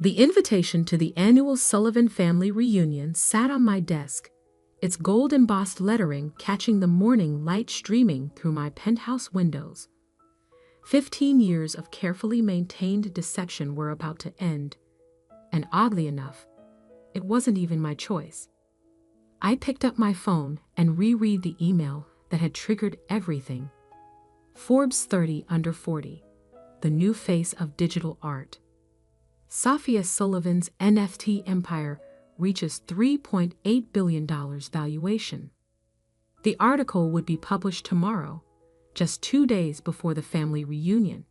The invitation to the annual Sullivan family reunion sat on my desk, its gold-embossed lettering catching the morning light streaming through my penthouse windows. 15 years of carefully maintained deception were about to end, and oddly enough, it wasn't even my choice. I picked up my phone and reread the email that had triggered everything. Forbes 30 under 40, the new face of digital art. Sophia Sullivan's NFT empire reaches $3.8 billion valuation. The article would be published tomorrow, just 2 days before the family reunion.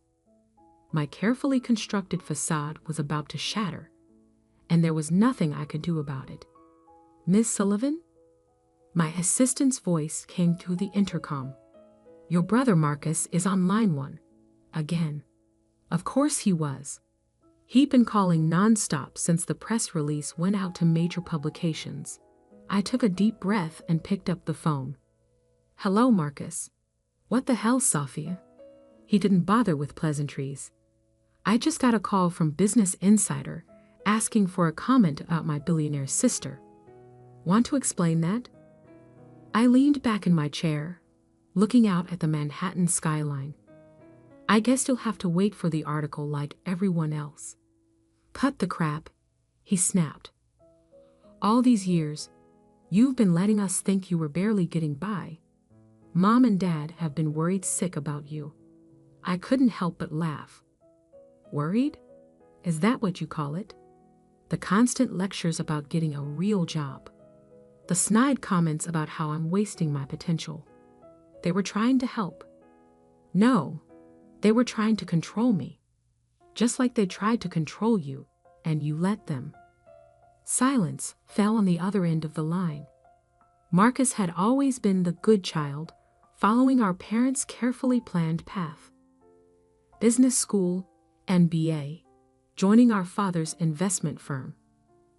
My carefully constructed facade was about to shatter, and there was nothing I could do about it. "Miss Sullivan?" My assistant's voice came through the intercom. "Your brother Marcus is on line 1. Again." Of course he was. He'd been calling nonstop since the press release went out to major publications. I took a deep breath and picked up the phone. "Hello, Marcus." "What the hell, Sophia?" He didn't bother with pleasantries. "I just got a call from Business Insider asking for a comment about my billionaire sister. Want to explain that?" I leaned back in my chair, looking out at the Manhattan skyline. "I guess you'll have to wait for the article like everyone else." "Cut the crap," he snapped. "All these years, you've been letting us think you were barely getting by. Mom and Dad have been worried sick about you." I couldn't help but laugh. "Worried? Is that what you call it?" The constant lectures about getting a real job. The snide comments about how I'm wasting my potential. They were trying to help. No, they were trying to control me. Just like they tried to control you, and you let them. Silence fell on the other end of the line. Marcus had always been the good child, following our parents' carefully planned path. Business school, MBA, joining our father's investment firm.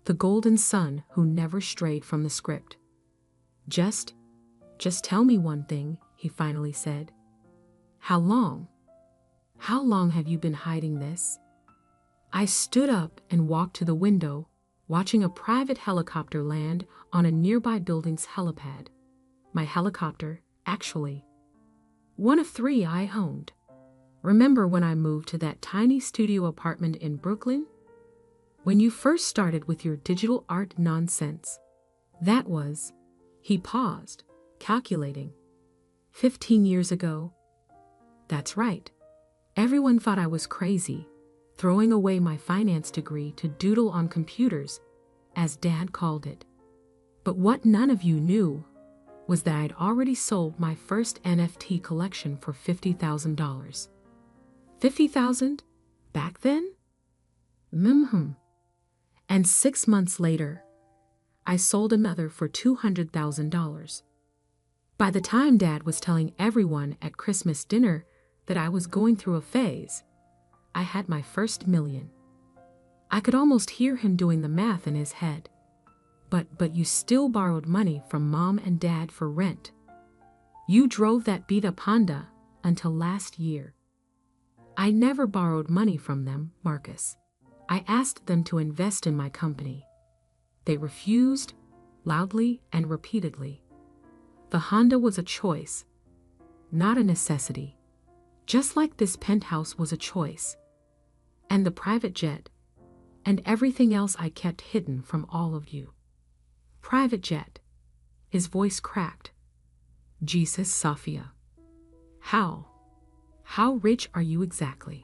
The golden son who never strayed from the script. Just tell me one thing," he finally said. "How long? How long have you been hiding this?" I stood up and walked to the window, watching a private helicopter land on a nearby building's helipad. My helicopter, actually. One of 3 I owned. Remember when I moved to that tiny studio apartment in Brooklyn? When you first started with your digital art nonsense. That was, he paused, calculating. 15 years ago. That's right. Everyone thought I was crazy, throwing away my finance degree to doodle on computers, as Dad called it. But what none of you knew was that I'd already sold my first NFT collection for $50,000. $50,000? Back then? And 6 months later, I sold another for $200,000. By the time Dad was telling everyone at Christmas dinner that I was going through a phase, I had my first million. I could almost hear him doing the math in his head. But you still borrowed money from Mom and Dad for rent. You drove that beat-up Honda until last year. I never borrowed money from them, Marcus. I asked them to invest in my company. They refused, loudly and repeatedly. The Honda was a choice, not a necessity. Just like this penthouse was a choice. And the private jet, and everything else I kept hidden from all of you. Private jet. His voice cracked. Jesus, Sophia. How rich are you exactly?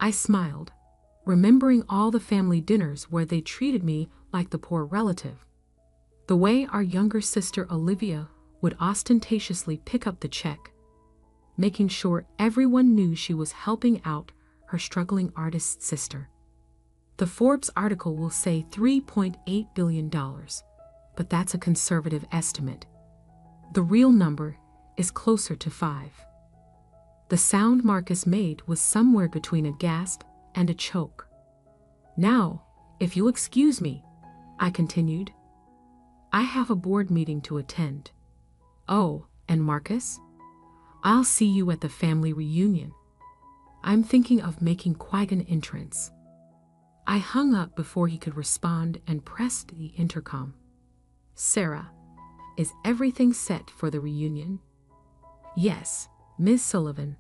I smiled, remembering all the family dinners where they treated me like the poor relative. The way our younger sister Olivia would ostentatiously pick up the check, making sure everyone knew she was helping out her struggling artist sister. The Forbes article will say $3.8 billion, but that's a conservative estimate. The real number is closer to 5. The sound Marcus made was somewhere between a gasp and a choke. Now, if you'll excuse me, I continued. I have a board meeting to attend. Oh, and Marcus? I'll see you at the family reunion. I'm thinking of making quite an entrance. I hung up before he could respond and pressed the intercom. Sarah, is everything set for the reunion? Yes, Ms. Sullivan.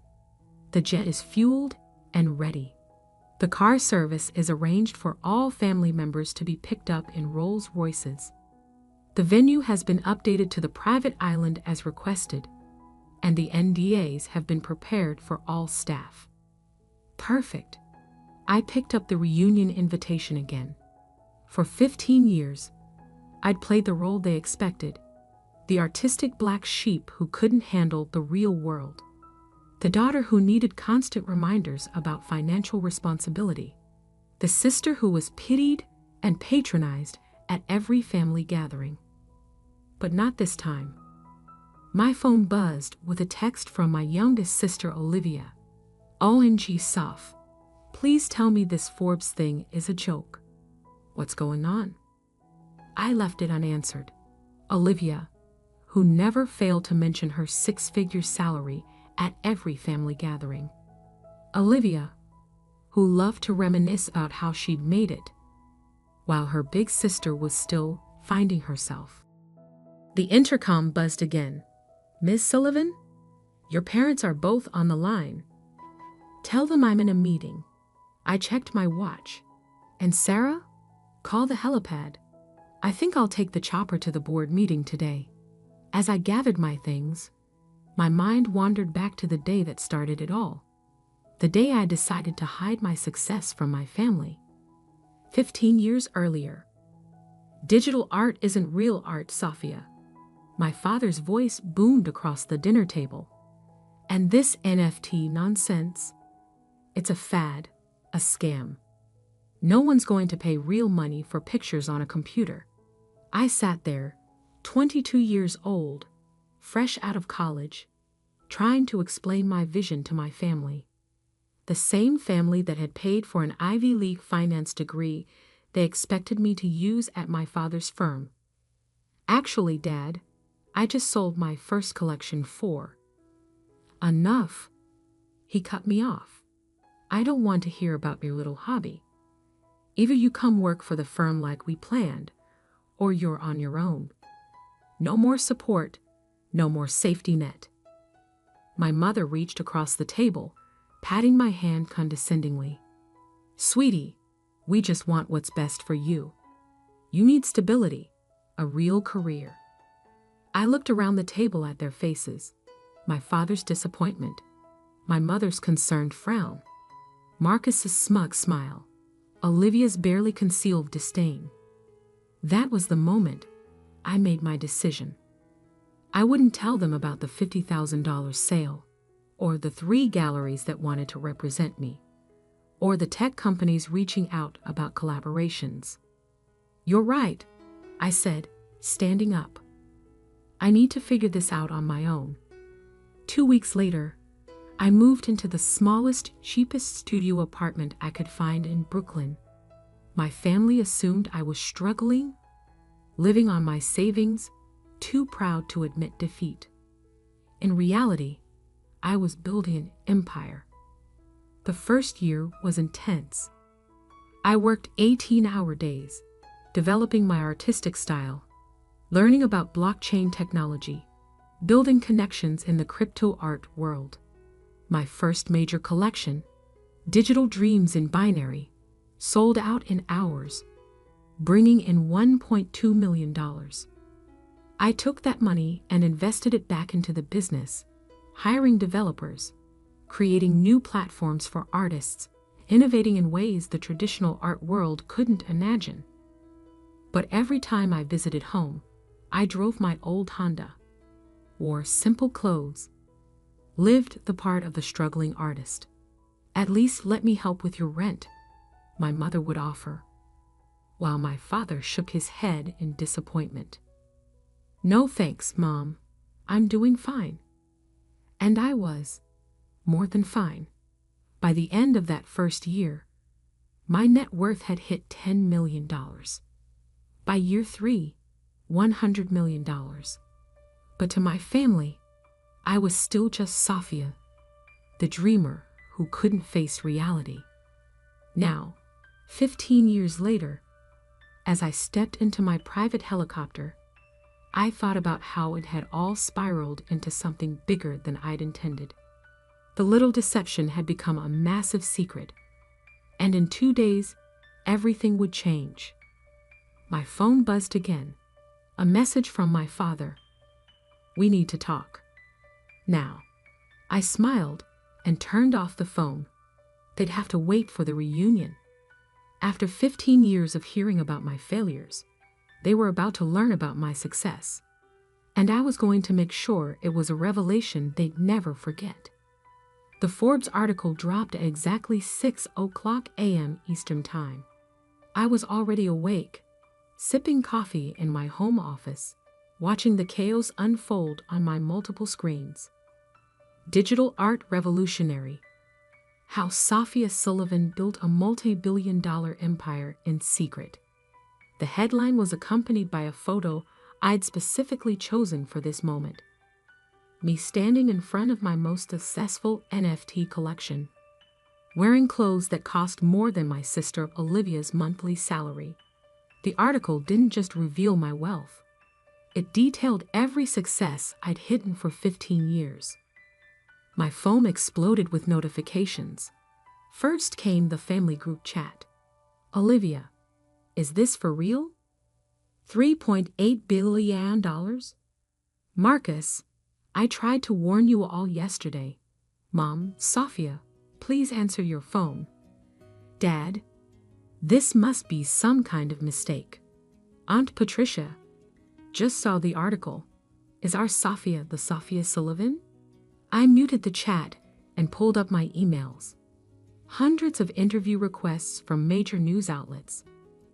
The jet is fueled and ready. The car service is arranged for all family members to be picked up in Rolls-Royces. The venue has been updated to the private island as requested, and the NDAs have been prepared for all staff. Perfect. I picked up the reunion invitation again. For 15 years, I'd played the role they expected, the artistic black sheep who couldn't handle the real world, the daughter who needed constant reminders about financial responsibility, the sister who was pitied and patronized at every family gathering. But not this time. My phone buzzed with a text from my youngest sister, Olivia. OMG, Soph. Please tell me this Forbes thing is a joke. What's going on? I left it unanswered. Olivia, who never failed to mention her six-figure salary at every family gathering. Olivia, who loved to reminisce about how she'd made it, while her big sister was still finding herself. The intercom buzzed again. Ms. Sullivan, your parents are both on the line. Tell them I'm in a meeting. I checked my watch. And Sarah, call the helipad. I think I'll take the chopper to the board meeting today. As I gathered my things, my mind wandered back to the day that started it all. The day I decided to hide my success from my family. 15 years earlier. Digital art isn't real art, Sophia. My father's voice boomed across the dinner table. And this NFT nonsense? It's a fad, a scam. No one's going to pay real money for pictures on a computer. I sat there, 22 years old, fresh out of college, trying to explain my vision to my family. The same family that had paid for an Ivy League finance degree they expected me to use at my father's firm. Actually, Dad, I just sold my first collection for. Enough. He cut me off. I don't want to hear about your little hobby. Either you come work for the firm like we planned, or you're on your own. No more support, no more safety net. My mother reached across the table, patting my hand condescendingly. Sweetie, we just want what's best for you. You need stability, a real career. I looked around the table at their faces, my father's disappointment, my mother's concerned frown, Marcus's smug smile, Olivia's barely concealed disdain. That was the moment I made my decision. I wouldn't tell them about the $50,000 sale, or the 3 galleries that wanted to represent me, or the tech companies reaching out about collaborations. You're right, I said, standing up. I need to figure this out on my own. 2 weeks later, I moved into the smallest, cheapest studio apartment I could find in Brooklyn. My family assumed I was struggling, living on my savings, too proud to admit defeat. In reality, I was building an empire. The first year was intense. I worked 18-hour days, developing my artistic style, learning about blockchain technology, building connections in the crypto art world. My first major collection, Digital Dreams in Binary, sold out in hours, bringing in $1.2 million. I took that money and invested it back into the business, hiring developers, creating new platforms for artists, innovating in ways the traditional art world couldn't imagine. But every time I visited home, I drove my old Honda, wore simple clothes, lived the part of the struggling artist. At least let me help with your rent, my mother would offer, while my father shook his head in disappointment. No thanks, Mom. I'm doing fine. And I was, more than fine. By the end of that first year, my net worth had hit $10 million. By year 3, $100 million. But to my family, I was still just Sophia, the dreamer who couldn't face reality. Now, 15 years later, as I stepped into my private helicopter, I thought about how it had all spiraled into something bigger than I'd intended. The little deception had become a massive secret, and in 2 days, everything would change. My phone buzzed again. A message from my father. "We need to talk now." I smiled and turned off the phone. They'd have to wait for the reunion. After 15 years of hearing about my failures, they were about to learn about my success. And I was going to make sure it was a revelation they'd never forget. The Forbes article dropped at exactly 6:00 a.m. Eastern Time. I was already awake, sipping coffee in my home office, watching the chaos unfold on my multiple screens. Digital art revolutionary. How Sophia Sullivan built a multi-billion-dollar empire in secret. The headline was accompanied by a photo I'd specifically chosen for this moment. Me standing in front of my most successful NFT collection, wearing clothes that cost more than my sister Olivia's monthly salary. The article didn't just reveal my wealth. It detailed every success I'd hidden for 15 years. My phone exploded with notifications. First came the family group chat. "Olivia, is this for real? $3.8 billion? Marcus, I tried to warn you all yesterday. Mom, Sophia, please answer your phone. Dad, this must be some kind of mistake. Aunt Patricia, just saw the article. Is our Sophia the Sophia Sullivan?" I muted the chat and pulled up my emails. Hundreds of interview requests from major news outlets,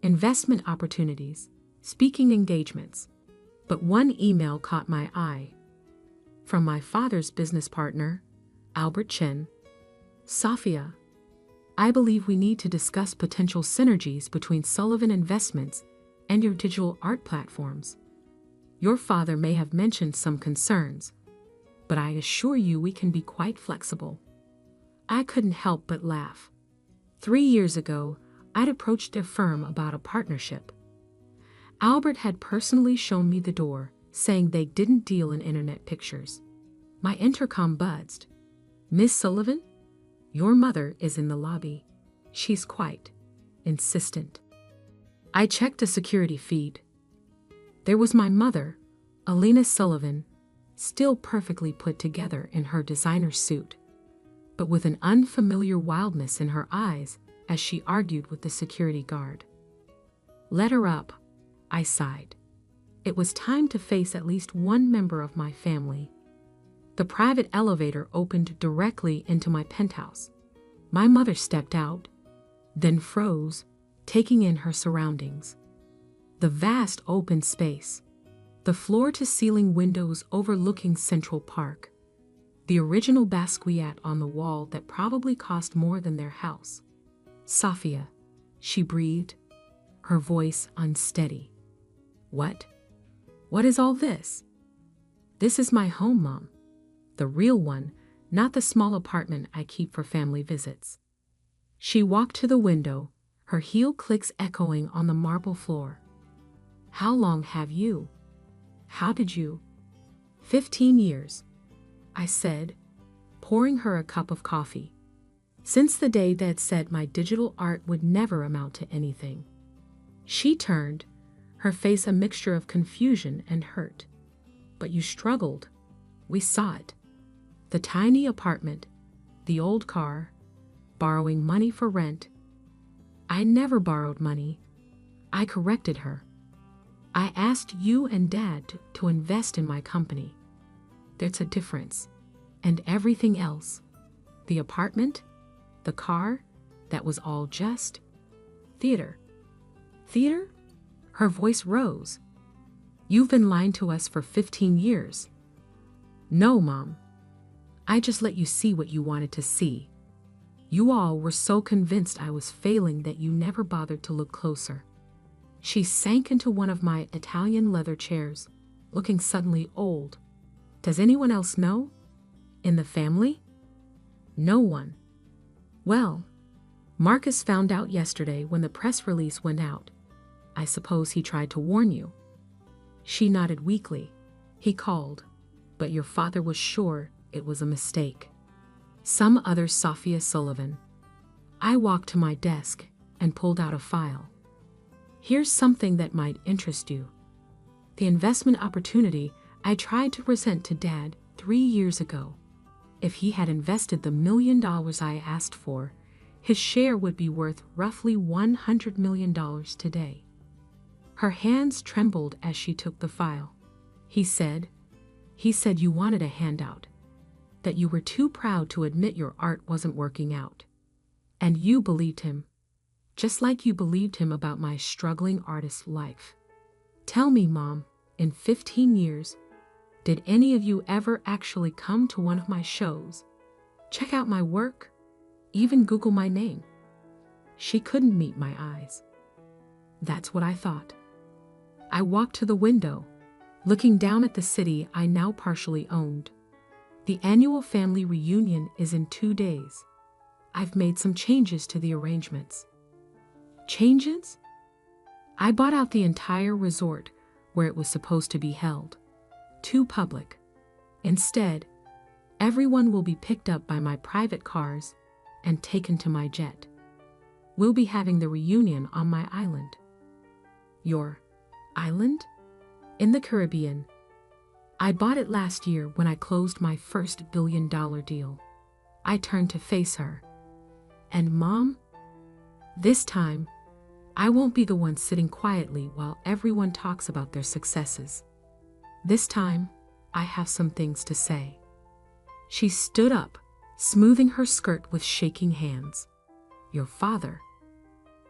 investment opportunities, speaking engagements. But one email caught my eye. From my father's business partner, Albert Chen. "Sophia, I believe we need to discuss potential synergies between Sullivan Investments and your digital art platforms. Your father may have mentioned some concerns, but I assure you we can be quite flexible." I couldn't help but laugh. 3 years ago, I'd approached their firm about a partnership. Albert had personally shown me the door, saying they didn't deal in internet pictures. My intercom buzzed. "Miss Sullivan? Your mother is in the lobby. She's quite insistent." I checked the security feed. There was my mother, Alina Sullivan, still perfectly put together in her designer suit, but with an unfamiliar wildness in her eyes as she argued with the security guard. "Let her up," I sighed. It was time to face at least one member of my family. The private elevator opened directly into my penthouse. My mother stepped out, then froze, taking in her surroundings. The vast open space, the floor-to-ceiling windows overlooking Central Park, the original Basquiat on the wall that probably cost more than their house. "Sophia," she breathed, her voice unsteady. "What? What is all this?" "This is my home, Mom. The real one, not the small apartment I keep for family visits." She walked to the window, her heel clicks echoing on the marble floor. "How long have you? How did you?" 15 years, I said, pouring her a cup of coffee. "Since the day Dad said my digital art would never amount to anything." She turned, her face a mixture of confusion and hurt. "But you struggled. We saw it. The tiny apartment, the old car, borrowing money for rent." "I never borrowed money." I corrected her. "I asked you and Dad to invest in my company. There's a difference. And everything else, the apartment, the car, that was all just theater." "Theater?" Her voice rose. "You've been lying to us for 15 years. "No, Mom. I just let you see what you wanted to see. You all were so convinced I was failing that you never bothered to look closer." She sank into one of my Italian leather chairs, looking suddenly old. "Does anyone else know? In the family?" "No one." "Well, Marcus found out yesterday when the press release went out. I suppose he tried to warn you. She nodded weakly. He called, but your father was sure it was a mistake. Some other Sophia Sullivan. I walked to my desk and pulled out a file. Here's something that might interest you. The investment opportunity I tried to present to Dad 3 years ago. If he had invested the $1 million I asked for, his share would be worth roughly $100 million today. Her hands trembled as she took the file. He said you wanted a handout, that you were too proud to admit your art wasn't working out. And you believed him, just like you believed him about my struggling artist life. Tell me, Mom, in 15 years, did any of you ever actually come to one of my shows, check out my work, even Google my name? She couldn't meet my eyes. That's what I thought. I walked to the window, looking down at the city I now partially owned. The annual family reunion is in 2 days. I've made some changes to the arrangements. Changes? I bought out the entire resort where it was supposed to be held. Too public. Instead, everyone will be picked up by my private cars and taken to my jet. We'll be having the reunion on my island. Your island? In the Caribbean. I bought it last year when I closed my first billion-dollar deal. I turned to face her. And Mom? This time, I won't be the one sitting quietly while everyone talks about their successes. This time, I have some things to say. She stood up, smoothing her skirt with shaking hands. Your father,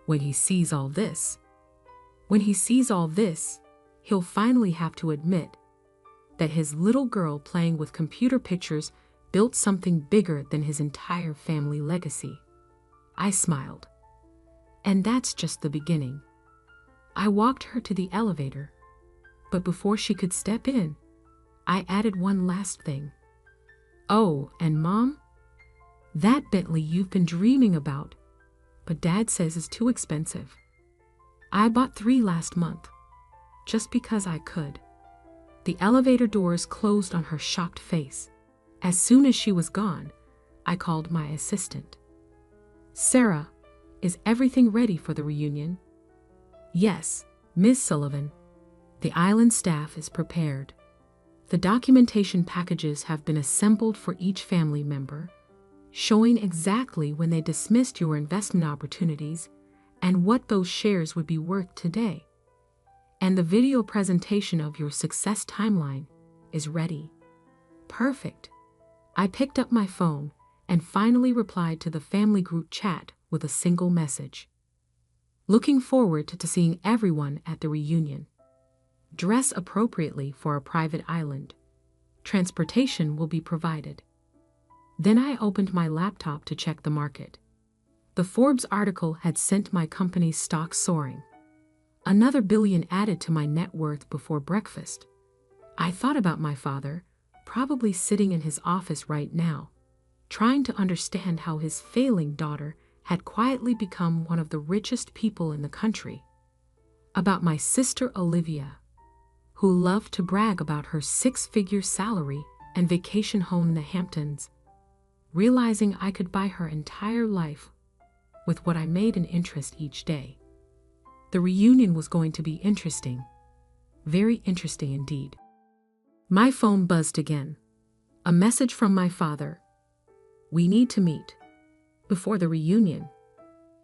when he sees all this, he'll finally have to admit that his little girl playing with computer pictures built something bigger than his entire family legacy. I smiled. And that's just the beginning. I walked her to the elevator, but before she could step in, I added one last thing. Oh, and Mom, that Bentley you've been dreaming about, but Dad says is too expensive. I bought 3 last month, just because I could. The elevator doors closed on her shocked face. As soon as she was gone, I called my assistant. Sarah, is everything ready for the reunion? Yes, Ms. Sullivan. The island staff is prepared. The documentation packages have been assembled for each family member, showing exactly when they dismissed your investment opportunities and what those shares would be worth today. And the video presentation of your success timeline is ready. Perfect. I picked up my phone and finally replied to the family group chat with a single message. Looking forward to seeing everyone at the reunion. Dress appropriately for a private island. Transportation will be provided. Then I opened my laptop to check the market. The Forbes article had sent my company's stock soaring. Another billion added to my net worth before breakfast. I thought about my father, probably sitting in his office right now, trying to understand how his failing daughter had quietly become one of the richest people in the country. About my sister Olivia, who loved to brag about her 6-figure salary and vacation home in the Hamptons, realizing I could buy her entire life with what I made in interest each day. The reunion was going to be interesting. Very interesting indeed. My phone buzzed again. A message from my father. We need to meet. Before the reunion.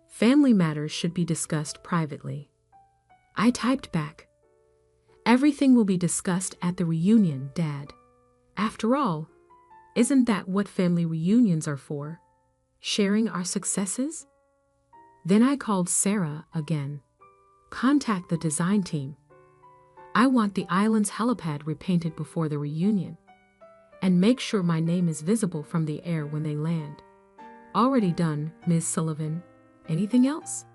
Family matters should be discussed privately. I typed back. Everything will be discussed at the reunion, Dad. After all, isn't that what family reunions are for? Sharing our successes? Then I called Sarah again. Contact the design team. I want the island's helipad repainted before the reunion. And make sure my name is visible from the air when they land. Already done, Ms. Sullivan. Anything else?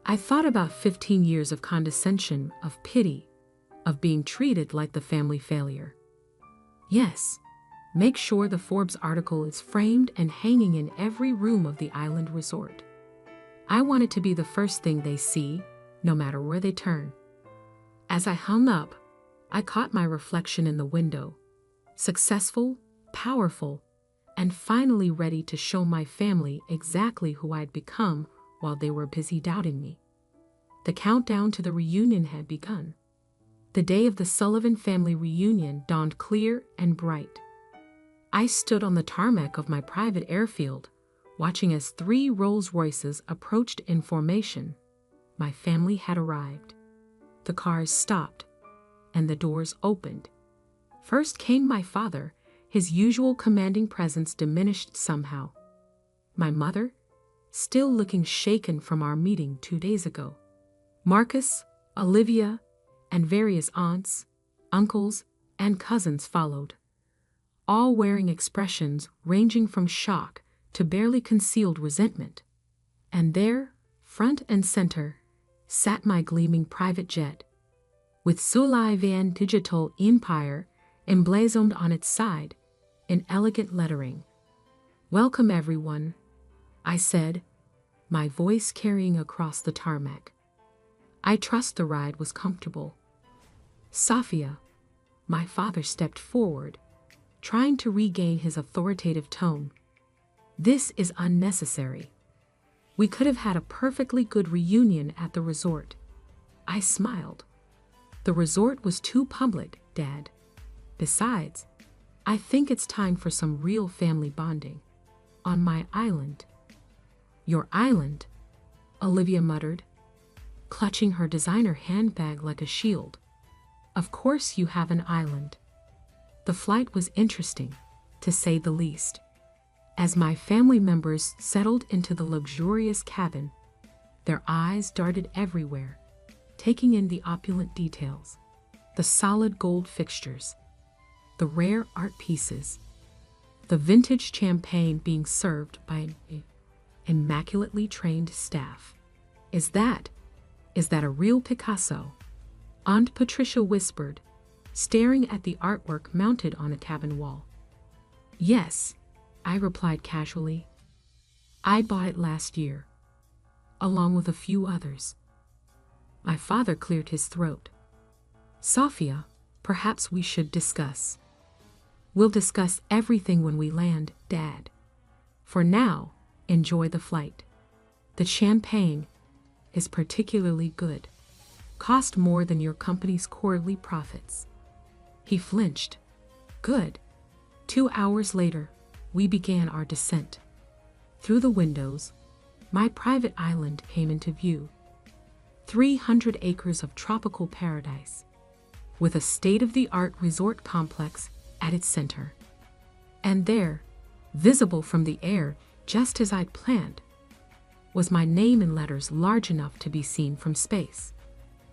I thought about 15 years of condescension, of pity, of being treated like the family failure. Yes, make sure the Forbes article is framed and hanging in every room of the island resort. I wanted to be the first thing they see, no matter where they turn. As I hung up, I caught my reflection in the window, successful, powerful, and finally ready to show my family exactly who I'd become while they were busy doubting me. The countdown to the reunion had begun. The day of the Sullivan family reunion dawned clear and bright. I stood on the tarmac of my private airfield, watching as 3 Rolls-Royces approached in formation. My family had arrived. The cars stopped, and the doors opened. First came my father, his usual commanding presence diminished somehow. My mother, still looking shaken from our meeting 2 days ago. Marcus, Olivia, and various aunts, uncles, and cousins followed, all wearing expressions ranging from shock to barely concealed resentment. And there, front and center, sat my gleaming private jet, with Sullivan Digital Empire emblazoned on its side in elegant lettering. "Welcome, everyone," I said, my voice carrying across the tarmac. I trust the ride was comfortable. Sophia, my father stepped forward, trying to regain his authoritative tone. "This is unnecessary. We could have had a perfectly good reunion at the resort." I smiled. "The resort was too public, Dad. Besides, I think it's time for some real family bonding. On my island." "Your island?" Olivia muttered, clutching her designer handbag like a shield. "Of course you have an island." The flight was interesting, to say the least. As my family members settled into the luxurious cabin, their eyes darted everywhere, taking in the opulent details, the solid gold fixtures, the rare art pieces, the vintage champagne being served by an immaculately trained staff. Is that a real Picasso?" Aunt Patricia whispered, staring at the artwork mounted on a cabin wall. "Yes," I replied casually. "I bought it last year, along with a few others." My father cleared his throat. "Sophia, perhaps we should discuss." "We'll discuss everything when we land, Dad. For now, enjoy the flight. The champagne is particularly good. Cost more than your company's quarterly profits." He flinched. "Good." 2 hours later, we began our descent. Through the windows, my private island came into view. 300 acres of tropical paradise, with a state-of-the-art resort complex at its center. And there, visible from the air just as I'd planned, was my name in letters large enough to be seen from space.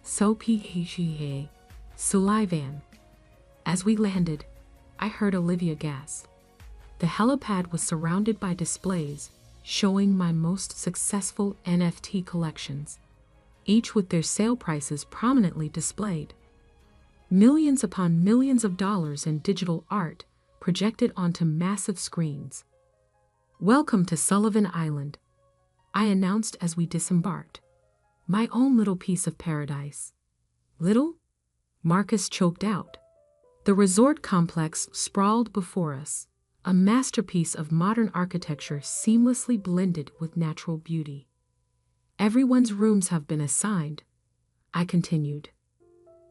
"Sophia Sullivan." As we landed, I heard Olivia gasp. The helipad was surrounded by displays showing my most successful NFT collections, each with their sale prices prominently displayed. Millions upon millions of dollars in digital art projected onto massive screens. "Welcome to Sullivan Island," I announced as we disembarked. "My own little piece of paradise." "Little?" Marcus choked out. The resort complex sprawled before us, a masterpiece of modern architecture seamlessly blended with natural beauty. "Everyone's rooms have been assigned," I continued.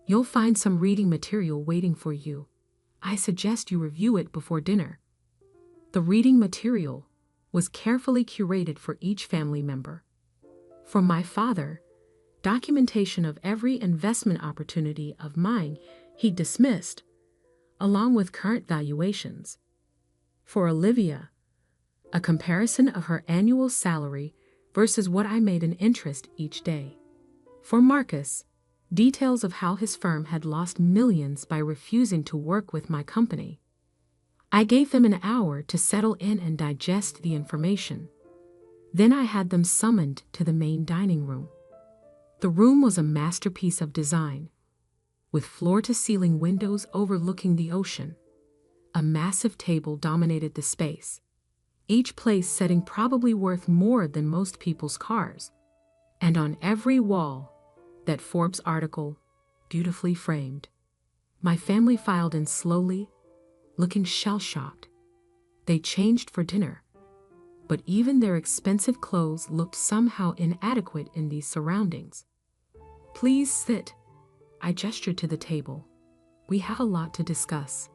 "You'll find some reading material waiting for you. I suggest you review it before dinner." The reading material was carefully curated for each family member. For my father, documentation of every investment opportunity of mine he dismissed, along with current valuations. For Olivia, a comparison of her annual salary versus what I made in interest each day. For Marcus, details of how his firm had lost millions by refusing to work with my company. I gave them an hour to settle in and digest the information. Then I had them summoned to the main dining room. The room was a masterpiece of design, with floor-to-ceiling windows overlooking the ocean. A massive table dominated the space, each place setting probably worth more than most people's cars. And on every wall, that Forbes article, beautifully framed. My family filed in slowly, looking shell-shocked. They changed for dinner, but even their expensive clothes looked somehow inadequate in these surroundings. Please sit. I gestured to the table. We have a lot to discuss.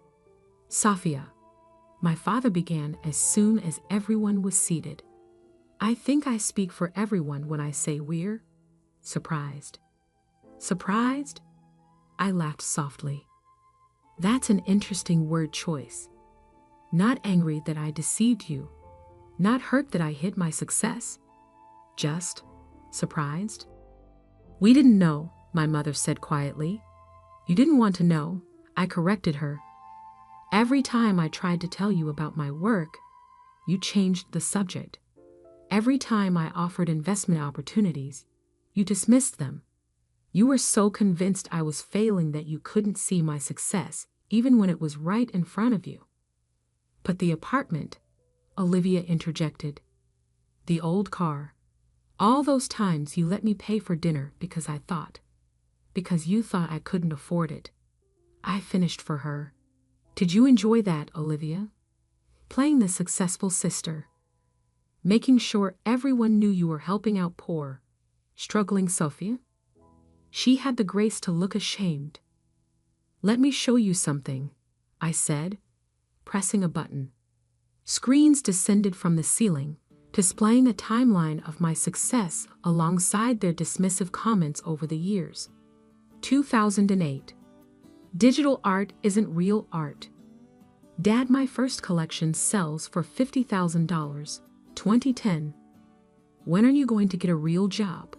Safia, my father began as soon as everyone was seated. I think I speak for everyone when I say we're surprised. Surprised? I laughed softly. That's an interesting word choice. Not angry that I deceived you. Not hurt that I hid my success. Just surprised. We didn't know, my mother said quietly. You didn't want to know, I corrected her. Every time I tried to tell you about my work, you changed the subject. Every time I offered investment opportunities, you dismissed them. You were so convinced I was failing that you couldn't see my success, even when it was right in front of you. But the apartment, Olivia interjected. The old car. All those times you let me pay for dinner because you thought I couldn't afford it. I finished for her. Did you enjoy that, Olivia? Playing the successful sister. Making sure everyone knew you were helping out poor, struggling Sophia? She had the grace to look ashamed. Let me show you something, I said, pressing a button. Screens descended from the ceiling, displaying a timeline of my success alongside their dismissive comments over the years. 2008. Digital art isn't real art. Dad, my first collection sells for $50,000. 2010. When are you going to get a real job?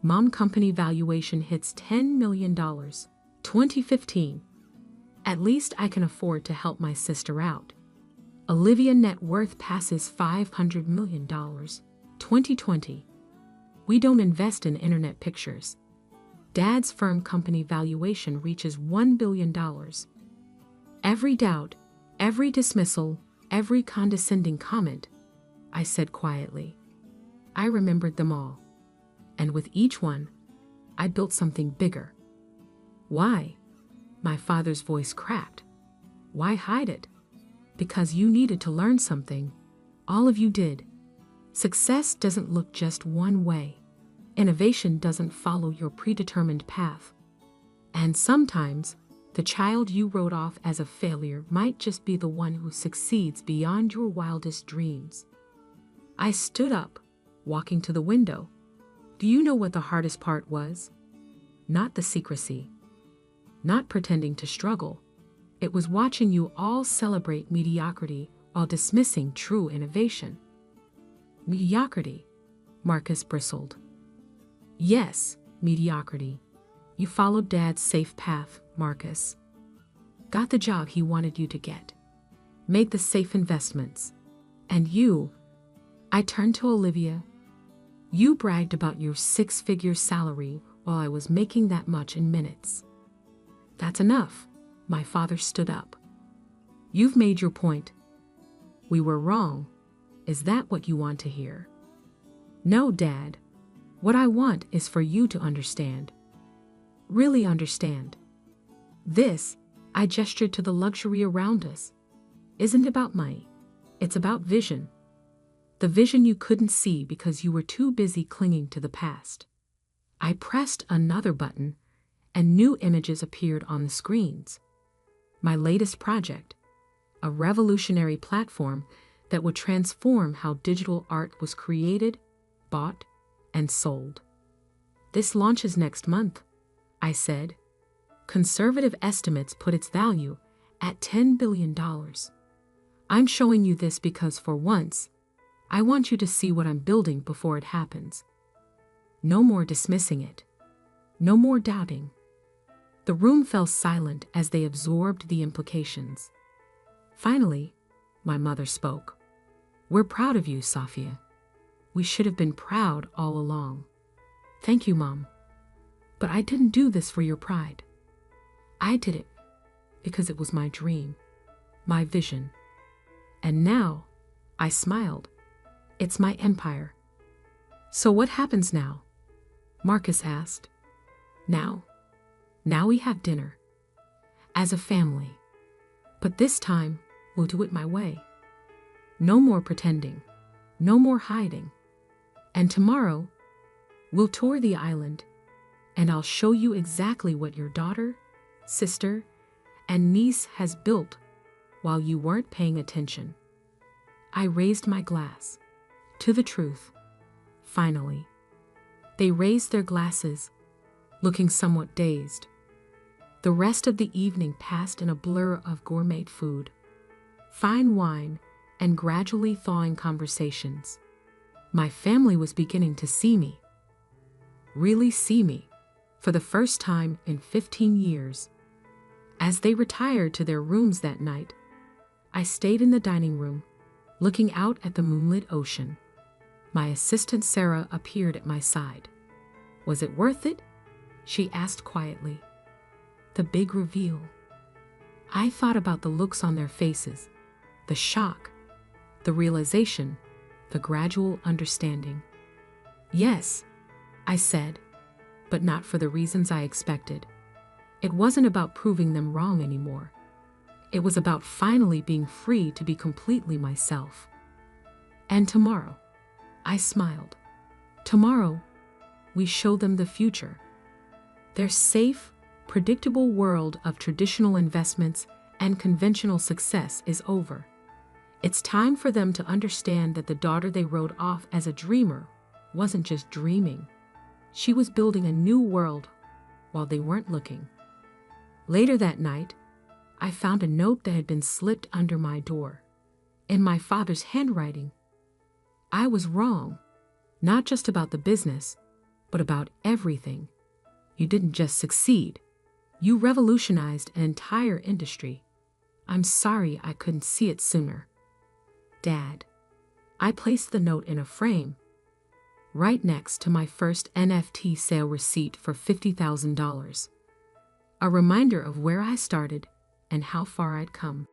Mom, company valuation hits $10 million. 2015. At least I can afford to help my sister out. Olivia, net worth passes $500 million. 2020. We don't invest in internet pictures. Dad's firm company valuation reaches $1 billion. Every doubt, every dismissal, every condescending comment, I said quietly. I remembered them all. And with each one, I built something bigger. Why? My father's voice cracked. Why hide it? Because you needed to learn something. All of you did. Success doesn't look just one way. Innovation doesn't follow your predetermined path. And sometimes, the child you wrote off as a failure might just be the one who succeeds beyond your wildest dreams. I stood up, walking to the window. Do you know what the hardest part was? Not the secrecy. Not pretending to struggle. It was watching you all celebrate mediocrity while dismissing true innovation. Mediocrity, Marcus bristled. Yes, mediocrity. You followed Dad's safe path, Marcus. Got the job he wanted you to get. Made the safe investments. And you, I turned to Olivia. You bragged about your 6-figure salary while I was making that much in minutes. That's enough. My father stood up. You've made your point. We were wrong. Is that what you want to hear? No, Dad. What I want is for you to understand. Really understand. This, I gestured to the luxury around us, isn't about money. It's about vision. The vision you couldn't see because you were too busy clinging to the past. I pressed another button, and new images appeared on the screens. My latest project, a revolutionary platform that would transform how digital art was created, bought, and sold. This launches next month, I said. Conservative estimates put its value at $10 billion. I'm showing you this because for once, I want you to see what I'm building before it happens. No more dismissing it. No more doubting. The room fell silent as they absorbed the implications. Finally, my mother spoke. We're proud of you, Safia. We should have been proud all along. Thank you, Mom. But I didn't do this for your pride. I did it because it was my dream, my vision. And now, I smiled. It's my empire. So what happens now? Marcus asked. Now we have dinner. As a family. But this time, we'll do it my way. No more pretending. No more hiding. And tomorrow, we'll tour the island, and I'll show you exactly what your daughter, sister, and niece has built while you weren't paying attention. I raised my glass. To the truth. Finally. They raised their glasses, looking somewhat dazed. The rest of the evening passed in a blur of gourmet food, fine wine, and gradually thawing conversations. My family was beginning to see me. Really see me, for the first time in 15 years. As they retired to their rooms that night, I stayed in the dining room, looking out at the moonlit ocean. My assistant Sarah appeared at my side. Was it worth it? She asked quietly. The big reveal. I thought about the looks on their faces, the shock, the realization, the gradual understanding. Yes, I said, but not for the reasons I expected. It wasn't about proving them wrong anymore. It was about finally being free to be completely myself. And tomorrow, I smiled. Tomorrow, we show them the future. Their safe, predictable world of traditional investments and conventional success is over. It's time for them to understand that the daughter they wrote off as a dreamer wasn't just dreaming. She was building a new world while they weren't looking. Later that night, I found a note that had been slipped under my door. In my father's handwriting. I was wrong, not just about the business, but about everything. You didn't just succeed. You revolutionized an entire industry. I'm sorry I couldn't see it sooner. Dad. I placed the note in a frame, right next to my first NFT sale receipt for $50,000. A reminder of where I started and how far I'd come.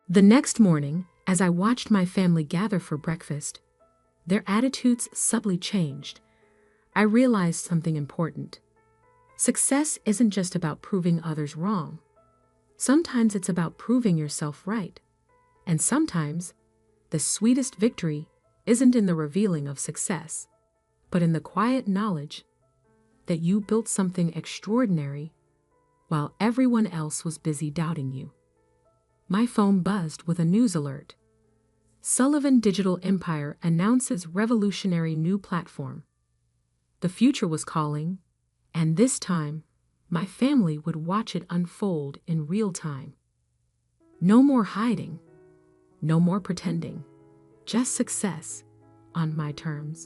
The next morning, as I watched my family gather for breakfast, their attitudes subtly changed. I realized something important. Success isn't just about proving others wrong. Sometimes it's about proving yourself right. And sometimes, the sweetest victory isn't in the revealing of success, but in the quiet knowledge that you built something extraordinary while everyone else was busy doubting you. My phone buzzed with a news alert. Sullivan Digital Empire announces revolutionary new platform. The future was calling, and this time, my family would watch it unfold in real time. No more hiding, no more pretending, just success on my terms.